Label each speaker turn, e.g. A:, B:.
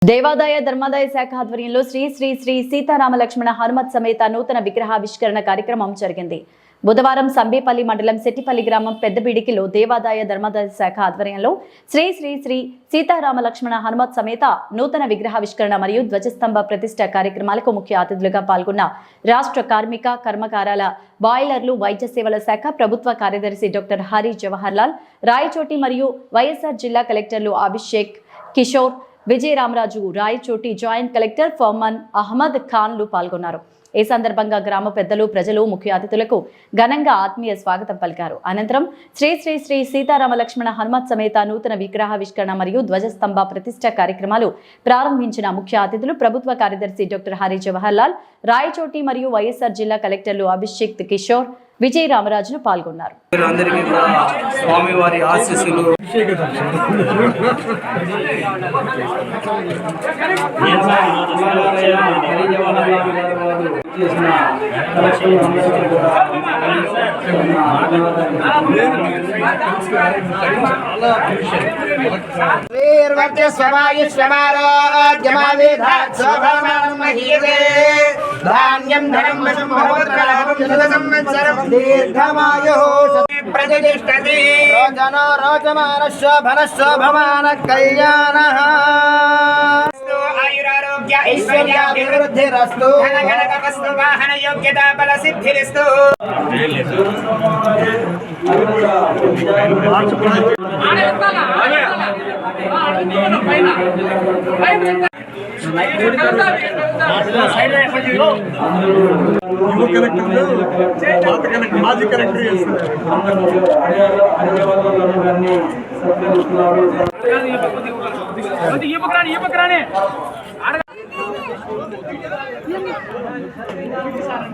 A: దేవాదాయ ధర్మాదాయ శాఖ ఆధ్వర్యంలో శ్రీ శ్రీ శ్రీ సీతారామ లక్ష్మణ హనుమత్ సమేత నూతన విగ్రహావిష్కరణ కార్యక్రమం జరిగింది. బుధవారం సంబేపల్లి మండలం సెట్టిపల్లి గ్రామం పెద్దబిడికిలో దేవాదాయ ధర్మాదాయ శాఖ ఆధ్వర్యంలో శ్రీ శ్రీ శ్రీ సీతారామ లక్ష్మణ హనుమత్ సమేత నూతన విగ్రహావిష్కరణ మరియు ధ్వజస్తంభ ప్రతిష్ఠ కార్యక్రమాలకు ముఖ్య అతిథులుగా పాల్గొన్న రాష్ట్ర కార్మిక కర్మకారాల బాయిలర్లు వైద్య సేవల శాఖ ప్రభుత్వ కార్యదర్శి డాక్టర్ హరి జవహర్లాల్ రాయచోటి మరియు వైఎస్ఆర్ జిల్లా కలెక్టర్లు అభిషేక్ కిషోర్ విజయ రామరాజు రాయచోటి జాయింట్ కలెక్టర్ ఫర్మన్ అహ్మద్ ఖాన్లు పాల్గొన్నారు. ఈ సందర్భంగా గ్రామ పెద్దలు ప్రజలు ముఖ్య అతిథులకు ఘనంగా ఆత్మీయ స్వాగతం పలికారు. అనంతరం శ్రీ శ్రీ శ్రీ సీతారామ లక్ష్మణ హనుమత్ సమేత నూతన విగ్రహావిష్కరణ మరియు ధ్వజస్తంభ ప్రతిష్ఠ కార్యక్రమాలు ప్రారంభించిన ముఖ్య అతిథులు ప్రభుత్వ కార్యదర్శి డాక్టర్ హరి జవహర్లాల్ రాయచోటి మరియు వైఎస్ఆర్ జిల్లా కలెక్టర్లు అభిషేక్ కిషోర్ విజయ రామరాజులు పాల్గొన్నారు.
B: ధాన్యం ధనం ప్రతిష్టతి రోజనో రోజమాన శోభన శోభమాన కళ్యాణ ఆయురారోగ్య ఐశ్వర్యాభివృద్ధిరస్తు ధనగణకవస్తు వాహన యోగ్యతా బల సిద్ధిరస్తు.
C: మాజీ కలెక్టర్